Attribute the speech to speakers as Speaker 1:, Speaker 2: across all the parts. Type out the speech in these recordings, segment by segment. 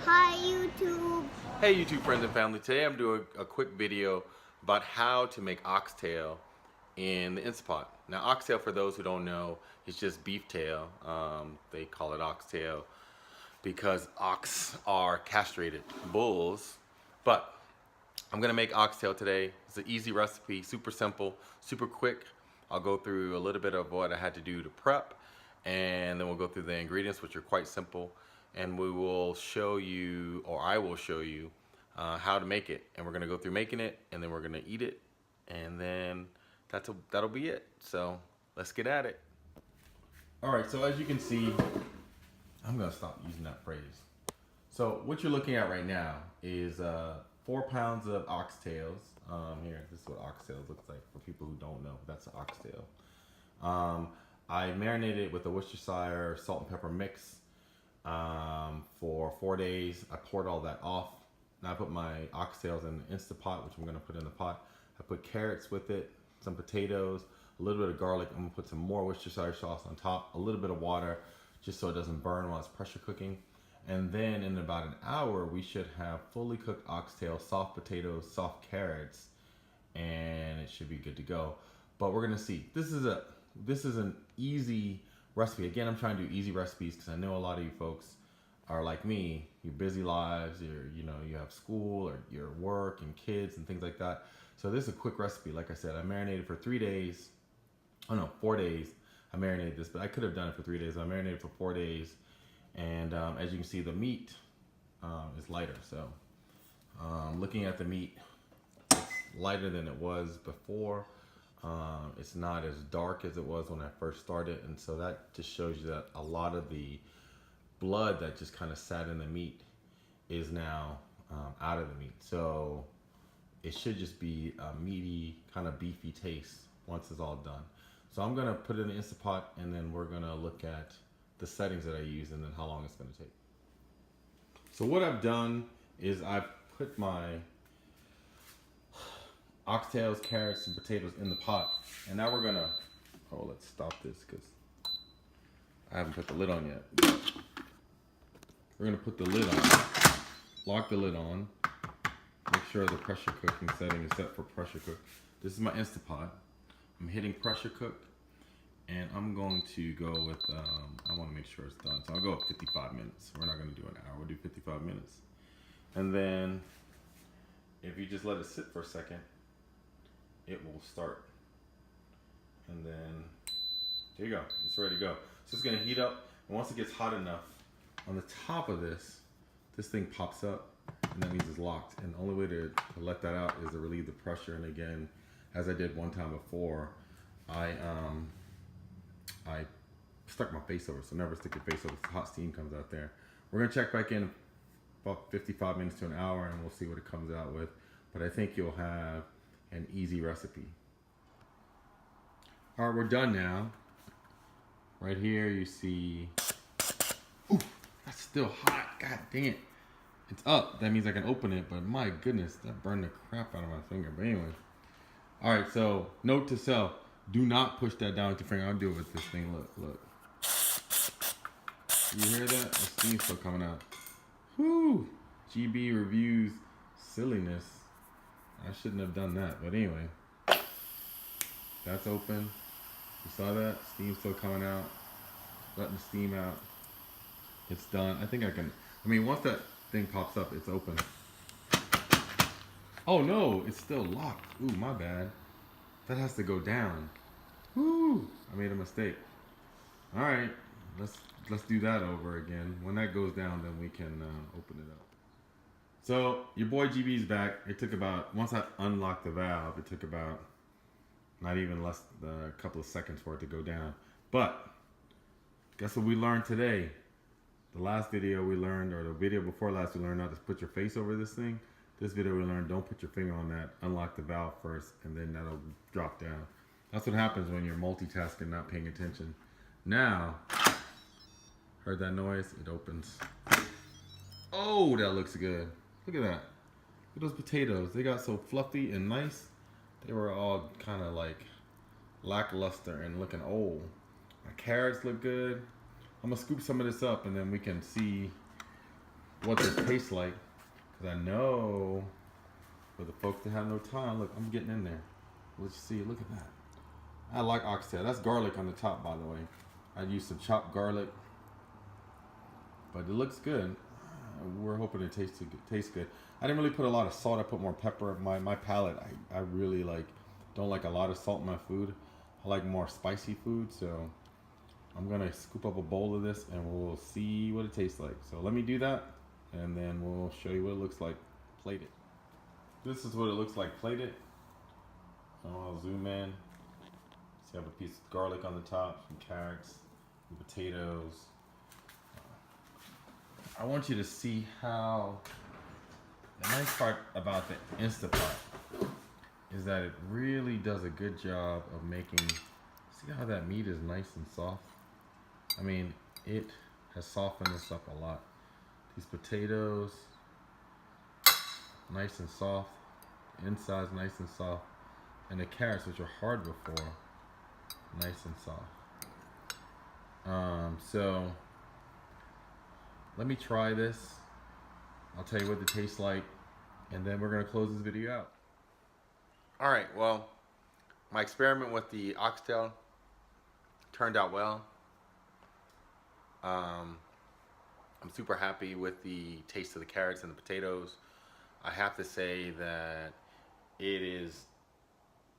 Speaker 1: Hi YouTube.
Speaker 2: Hey YouTube friends and family, today I'm doing a quick video about how to make oxtail in the InstantPot. Now oxtail, for those who don't know, is just beef tail. They call it oxtail because ox are castrated bulls. But I'm gonna make oxtail today. It's an easy recipe, super simple, super quick. I'll go through a little bit of what I had to do to prep, and then we'll go through the ingredients, which are quite simple, and we will show you, or I will show you, how to make it. And we're gonna go through making it, and then we're gonna eat it, and then that'll be it. So let's get at it. All right, so as you can see, I'm gonna stop using that phrase. So what you're looking at right now is 4 pounds of oxtails. Here, this is what oxtails looks like for people who don't know. That's an oxtail. I marinated it with a Worcestershire salt and pepper mix for 4 days. I poured all that off. Now I put my oxtails in the InstantPot, which I'm gonna put in the pot. I put carrots with it, some potatoes, a little bit of garlic. I'm gonna put some more Worcestershire sauce on top, a little bit of water, just so it doesn't burn while it's pressure cooking. And then in about an hour, we should have fully cooked oxtail, soft potatoes, soft carrots, and it should be good to go. But we're gonna see. This is an easy recipe. Again, I'm trying to do easy recipes because I know a lot of you folks are like me. Your busy lives, you have school or your work and kids and things like that. So this is a quick recipe. Like I said, I marinated for 3 days. Oh no, 4 days. I marinated this, but I could have done it for 3 days. I marinated for 4 days. And as you can see, the meat is lighter. So looking at the meat, it's lighter than it was before. It's not as dark as it was when I first started. And so that just shows you that a lot of the blood that just kind of sat in the meat is now out of the meat. So it should just be a meaty, kind of beefy taste once it's all done. So I'm gonna put it in the InstantPot, and then we're gonna look at the settings that I use and then how long it's gonna take. So what I've done is I've put my oxtails, carrots, and potatoes in the pot. And now we're gonna, let's stop this because I haven't put the lid on yet. We're gonna put the lid on, lock the lid on, make sure the pressure cooking setting is set for pressure cook. This is my InstantPot. I'm hitting pressure cook, and I'm going to go with, I wanna make sure it's done. So I'll go with 55 minutes. We're not gonna do an hour, we'll do 55 minutes. And then if you just let it sit for a second, it will start. And then, there you go, it's ready to go. So it's gonna heat up, and once it gets hot enough, on the top of this thing pops up, and that means it's locked. And the only way to let that out is to relieve the pressure. And again, as I did one time before, I stuck my face over, so never stick your face over, hot steam comes out there. We're gonna check back in about 55 minutes to an hour, and we'll see what it comes out with. But I think you'll have an easy recipe. All right, we're done now. Right here you see, ooh, that's still hot, god dang it. It's up, that means I can open it, but my goodness, that burned the crap out of my finger. But anyway. All right, so note to self, do not push that down with your finger. I'll do it with this thing, look. You hear that? The steam's still coming out. Whoo! GB reviews silliness. I shouldn't have done that, but anyway. That's open. You saw that? Steam's still coming out. Letting the steam out. It's done. Once that thing pops up, it's open. Oh no, it's still locked. Ooh, my bad. That has to go down. Woo! I made a mistake. All right, let's do that over again. When that goes down, then we can open it up. So your boy GB's back. It took about, once I unlocked the valve, it took about not even less than a couple of seconds for it to go down. But guess what we learned today? The last video we learned, or the video before last, we learned not to put your face over this thing. This video we learned, don't put your finger on that, unlock the valve first, and then that'll drop down. That's what happens when you're multitasking, not paying attention. Now, heard that noise? It opens. Oh, that looks good. Look at that. Look at those potatoes. They got so fluffy and nice. They were all kind of like lackluster and looking old. My carrots look good. I'm gonna scoop some of this up, and then we can see what this tastes like, because I know for the folks that have no time, look, I'm getting in there. Let's see, look at that. I like oxtail. That's garlic on the top, by the way. I used some chopped garlic, but it looks good. We're hoping it tastes good. I didn't really put a lot of salt. I put more pepper. My palate, I really don't like a lot of salt in my food. I like more spicy food, so I'm gonna scoop up a bowl of this and we'll see what it tastes like. So let me do that, and then we'll show you what it looks like plated. This is what it looks like plated. So I'll zoom in. So you have a piece of garlic on the top, some carrots, some potatoes. I want you to see how the nice part about the InstantPot is that it really does a good job of making, see how that meat is nice and soft? I mean, it has softened this up a lot. These potatoes, nice and soft. The inside's nice and soft. And the carrots, which are hard before, nice and soft. So let me try this. I'll tell you what it tastes like, and then we're gonna close this video out. All right, well, my experiment with the oxtail turned out well. I'm super happy with the taste of the carrots and the potatoes. I have to say that it is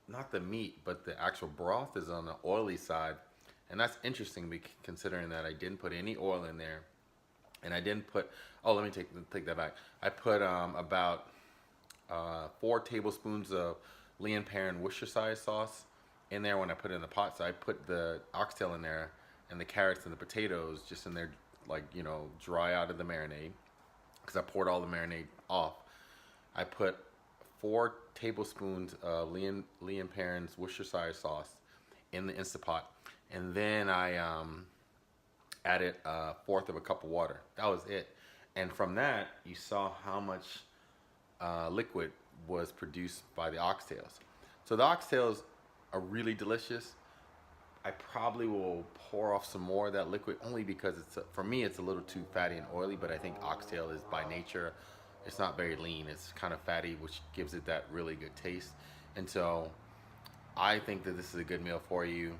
Speaker 2: not the meat, but the actual broth is on the oily side. And that's interesting considering that I didn't put any oil in there. And I didn't put, oh, let me take that back. I put about 4 tablespoons of Lea & Perrins Worcestershire sauce in there when I put it in the pot. So I put the oxtail in there and the carrots and the potatoes just in there, like, you know, dry out of the marinade, because I poured all the marinade off. I put 4 tablespoons of Lea & Perrins Worcestershire sauce in the InstantPot, and then I added 1/4 of a cup of water. That was it. And from that, you saw how much liquid was produced by the oxtails. So the oxtails are really delicious. I probably will pour off some more of that liquid, only because for me it's a little too fatty and oily, but I think oxtail is by nature, it's not very lean. It's kind of fatty, which gives it that really good taste. And so I think that this is a good meal for you,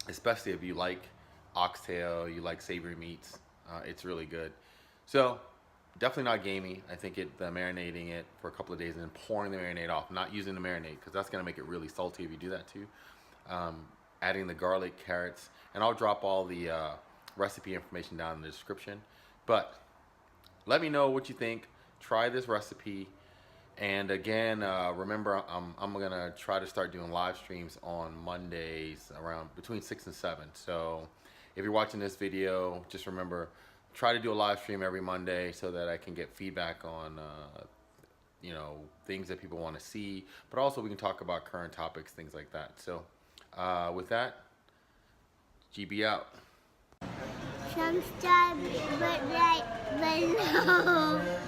Speaker 2: especially if you like oxtail, you like savory meats. It's really good. So definitely not gamey. I think marinating it for a couple of days and then pouring the marinade off, not using the marinade, because that's going to make it really salty if you do that too. Adding the garlic, carrots, and I'll drop all the recipe information down in the description. But let me know what you think. Try this recipe. And again, remember, I'm going to try to start doing live streams on Mondays around between 6 and 7. So if you're watching this video, just remember, try to do a live stream every Monday so that I can get feedback on you know, things that people want to see, but also we can talk about current topics, things like that. So with that, GB out.
Speaker 1: Subscribe, but like below.